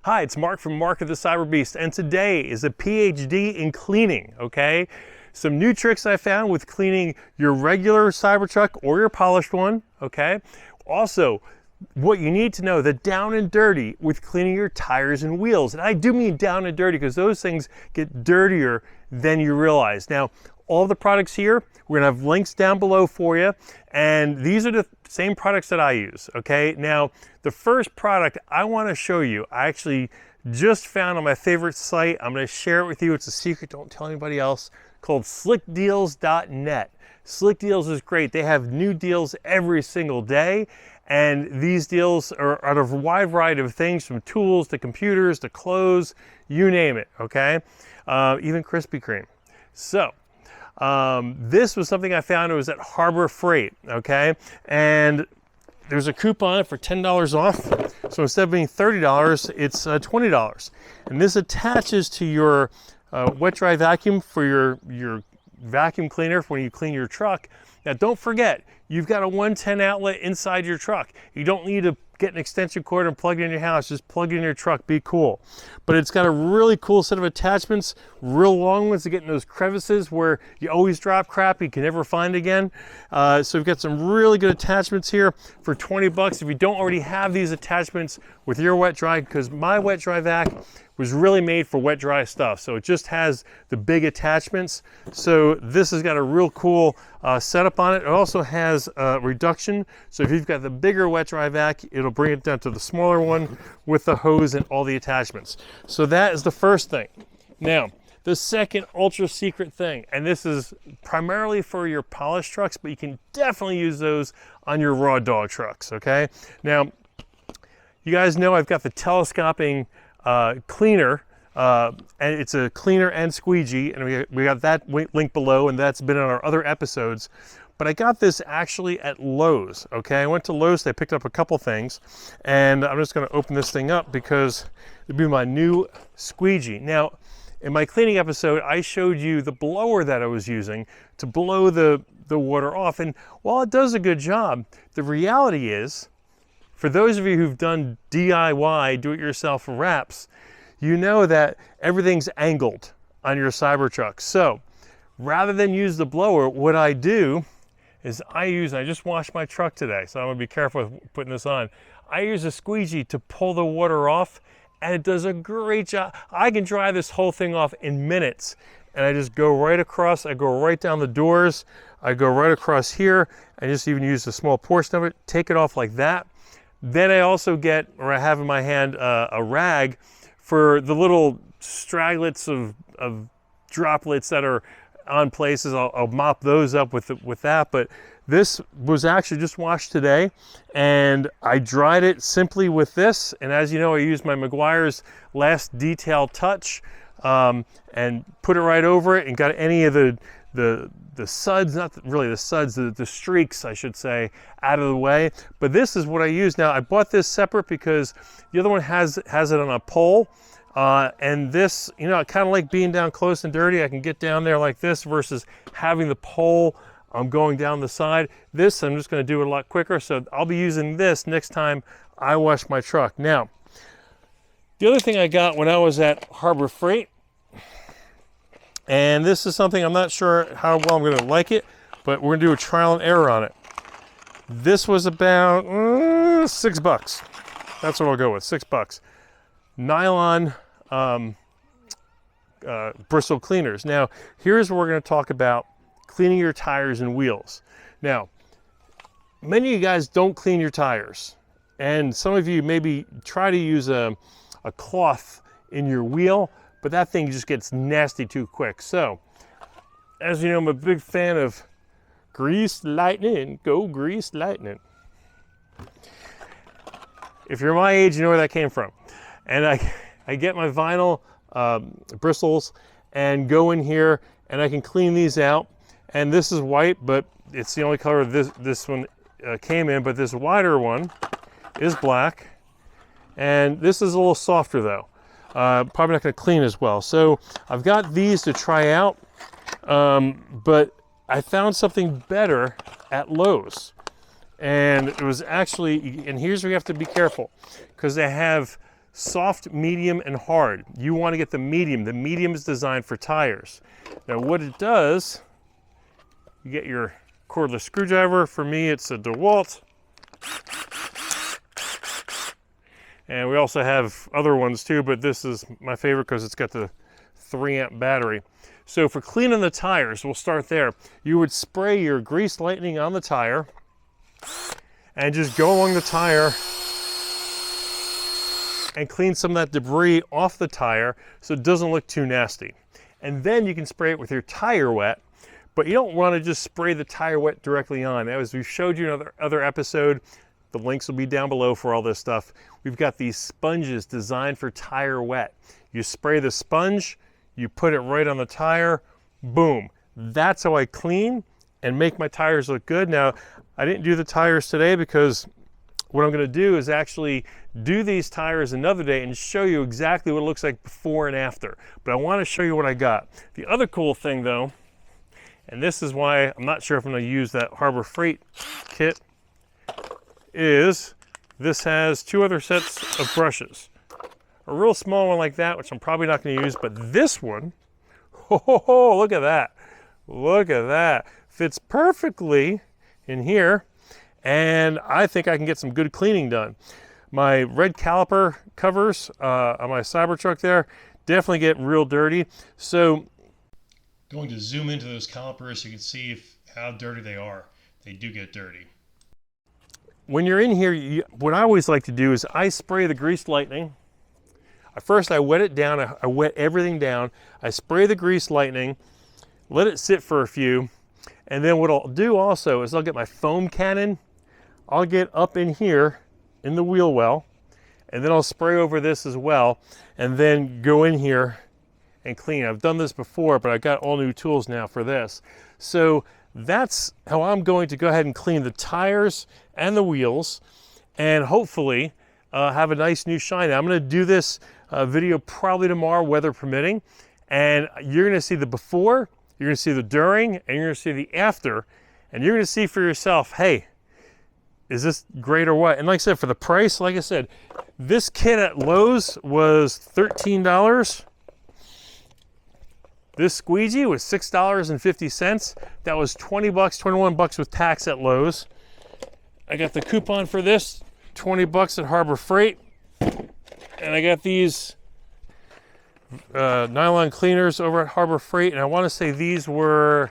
Hi, it's Mark from Mark of the Cyberbeast, and today is a PhD in cleaning, okay? Some new tricks I found with cleaning your regular Cybertruck or your polished one, okay? Also, what you need to know, the down and dirty with cleaning your tires and wheels. And I do mean down and dirty because those things get dirtier than you realize. Now, all the products here, we're gonna have links down below for you. And these are the same products that I use, okay? Now, the first product I wanna show you, I actually just found on my favorite site. I'm gonna share it with you. It's a secret, don't tell anybody else, called slickdeals.net. Slick Deals is great. They have new deals every single day. And these deals are on a wide variety of things, from tools to computers to clothes, you name it, okay? Even Krispy Kreme. So, this was something I found. It was at Harbor Freight, okay? And there's a coupon for $10 off. So instead of being $30, it's $20. And this attaches to your wet dry vacuum for your vacuum cleaner for when you clean your truck. Now don't forget, you've got a 110 outlet inside your truck. You don't need to get an extension cord and plug it in your house. Just plug it in your truck, be cool. But it's got a really cool set of attachments, real long ones to get in those crevices where you always drop crap you can never find again. So we've got some really good attachments here for 20 bucks if you don't already have these attachments with your wet dry, because my wet dry vac was really made for wet dry stuff. So it just has the big attachments. So this has got a real cool setup on it. It also has reduction. So if you've got the bigger wet dry vac, it'll bring it down to the smaller one with the hose and all the attachments. So that is the first thing. Now, the second ultra secret thing, and this is primarily for your polished trucks, but you can definitely use those on your raw dog trucks, okay? Now, you guys know I've got the telescoping cleaner, and it's a cleaner and squeegee, and we got that link below, and that's been on our other episodes. But I got this actually at Lowe's, okay? I went to Lowe's, they picked up a couple things, and I'm just gonna open this thing up because it'll be my new squeegee. Now, in my cleaning episode, I showed you the blower that I was using to blow the water off, and while it does a good job, the reality is, for those of you who've done DIY, do-it-yourself wraps, you know that everything's angled on your Cybertruck. So rather than use the blower, what I do is I just washed my truck today, so I'm gonna be careful with putting this on. I use a squeegee to pull the water off, and it does a great job. I can dry this whole thing off in minutes, and I just go right across, I go right down the doors, I go right across here, I just even use a small portion of it, take it off like that. Then I also get, or I have in my hand, a rag for the little stragglets of droplets that are on places. I'll mop those up with that. But this was actually just washed today, and I dried it simply with this. And as you know, I used my Meguiar's Last Detail Touch and put it right over it, and got any of the suds, not really the suds, the streaks, I should say, out of the way. But this is what I use now. I bought this separate because the other one has it on a pole. And this, you know, I kind of like being down close and dirty. I can get down there like this versus having the pole going down the side. This, I'm just going to do it a lot quicker. So I'll be using this next time I wash my truck. Now, the other thing I got when I was at Harbor Freight, and this is something I'm not sure how well I'm going to like it, but we're going to do a trial and error on it. This was about $6. That's what I'll go with, $6. Nylon bristle cleaners. Now, here's where we're going to talk about cleaning your tires and wheels. Now, many of you guys don't clean your tires, and some of you maybe try to use a cloth in your wheel, but that thing just gets nasty too quick. So, as you know, I'm a big fan of Grease Lightning. Go Grease Lightning. If you're my age, you know where that came from. And I get my vinyl bristles and go in here, and I can clean these out. And this is white, but it's the only color this one came in, but this wider one is black. And this is a little softer though. Probably not gonna clean as well. So I've got these to try out, but I found something better at Lowe's. And it was actually, and here's where you have to be careful, because they have soft, medium, and hard. You want to get the medium. The medium is designed for tires. Now what it does, you get your cordless screwdriver. For me, it's a DeWalt. And we also have other ones too, but this is my favorite because it's got the 3-amp battery. So for cleaning the tires, we'll start there. You would spray your grease lightning on the tire and just go along the tire and clean some of that debris off the tire so it doesn't look too nasty. And then you can spray it with your tire wet, but you don't want to just spray the tire wet directly on. As we showed you in another episode, the links will be down below for all this stuff. We've got these sponges designed for tire wet. You spray the sponge, you put it right on the tire, boom. That's how I clean and make my tires look good. Now, I didn't do the tires today because what I'm gonna do is actually do these tires another day and show you exactly what it looks like before and after. But I wanna show you what I got. The other cool thing though, and this is why I'm not sure if I'm gonna use that Harbor Freight kit, is this has 2 other sets of brushes. A real small one like that, which I'm probably not going to use, but this one, oh, look at that. Look at that. Fits perfectly in here, and I think I can get some good cleaning done. My red caliper covers on my Cybertruck there definitely get real dirty. So going to zoom into those calipers so you can see how dirty they are. They do get dirty. When you're in here, what I always like to do is I spray the grease lightning. First I wet it down, I wet everything down. I spray the grease lightning, let it sit for a few, and then what I'll do also is I'll get my foam cannon, I'll get up in here in the wheel well, and then I'll spray over this as well, and then go in here and clean. I've done this before, but I got all new tools now for this. So that's how I'm going to go ahead and clean the tires and the wheels, and hopefully have a nice new shine. I'm going to do this video probably tomorrow, weather permitting, and you're going to see the before, you're going to see the during, and you're going to see the after, and you're going to see for yourself, hey, is this great or what? And like I said, for the price, like I said, this kit at Lowe's was $13. This squeegee was $6.50. That was 20 bucks, 21 bucks with tax at Lowe's. I got the coupon for this, 20 bucks at Harbor Freight. And I got these nylon cleaners over at Harbor Freight, and I want to say these were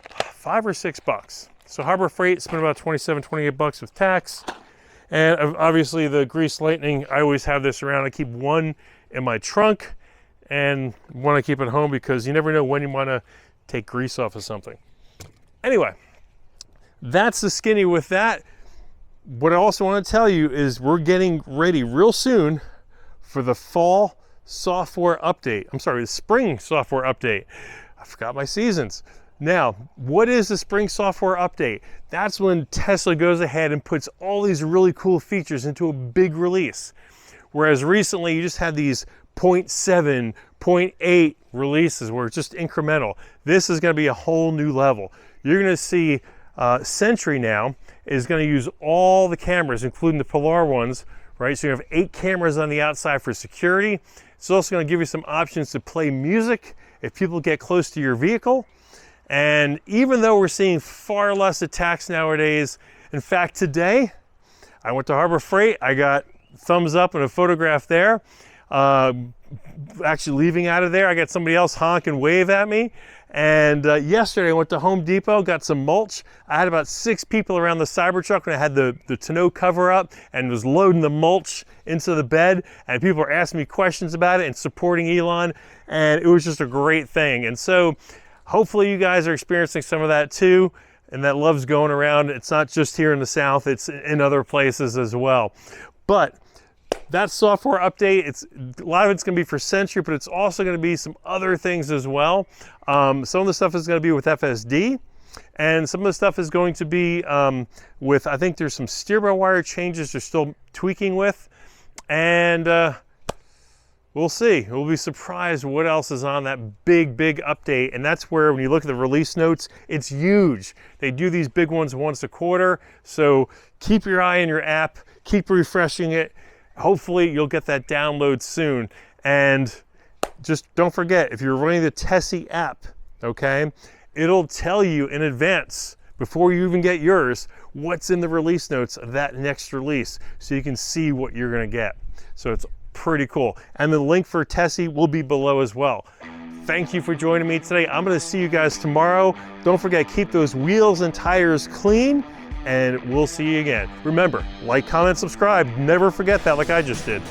5 or 6 bucks. So Harbor Freight spent about 27, 28 bucks with tax. And obviously the grease lightning, I always have this around. I keep one in my trunk and one I keep at home because you never know when you want to take grease off of something. Anyway, that's the skinny with that. What I also want to tell you is we're getting ready real soon for the fall software update. I'm sorry, the spring software update. I forgot my seasons. Now, what is the spring software update? That's when Tesla goes ahead and puts all these really cool features into a big release. Whereas recently you just had these 0.7, 0.8 releases where it's just incremental. This is going to be a whole new level. You're going to see Sentry now is going to use all the cameras, including the Polar ones, right? So you have 8 cameras on the outside for security. It's also going to give you some options to play music if people get close to your vehicle. And even though we're seeing far less attacks nowadays, in fact, today, I went to Harbor Freight, I got thumbs up and a photograph there. Actually leaving out of there, I got somebody else honk and wave at me. And yesterday I went to Home Depot, got some mulch. I had about 6 people around the Cybertruck when I had the tonneau cover up and was loading the mulch into the bed. And people were asking me questions about it and supporting Elon. And it was just a great thing. And so hopefully you guys are experiencing some of that too. And that love's going around. It's not just here in the South, it's in other places as well. But that software update, a lot of it's going to be for Sentry, but it's also going to be some other things as well. Some of the stuff is going to be with FSD, and some of the stuff is going to be with, I think there's some steer-by-wire changes they're still tweaking with, and we'll see. We'll be surprised what else is on that big update, and that's where when you look at the release notes, it's huge. They do these big ones once a quarter, so keep your eye on your app, keep refreshing it. hopefully you'll get that download soon. And just don't forget, if you're running the Tessie app, okay, it'll tell you in advance, before you even get yours, what's in the release notes of that next release, so you can see what you're gonna get. So it's pretty cool. And the link for Tessie will be below as well. Thank you for joining me today. I'm gonna see you guys tomorrow. Don't forget, keep those wheels and tires clean, and we'll see you again. Remember, like, comment, subscribe. Never forget that, like I just did.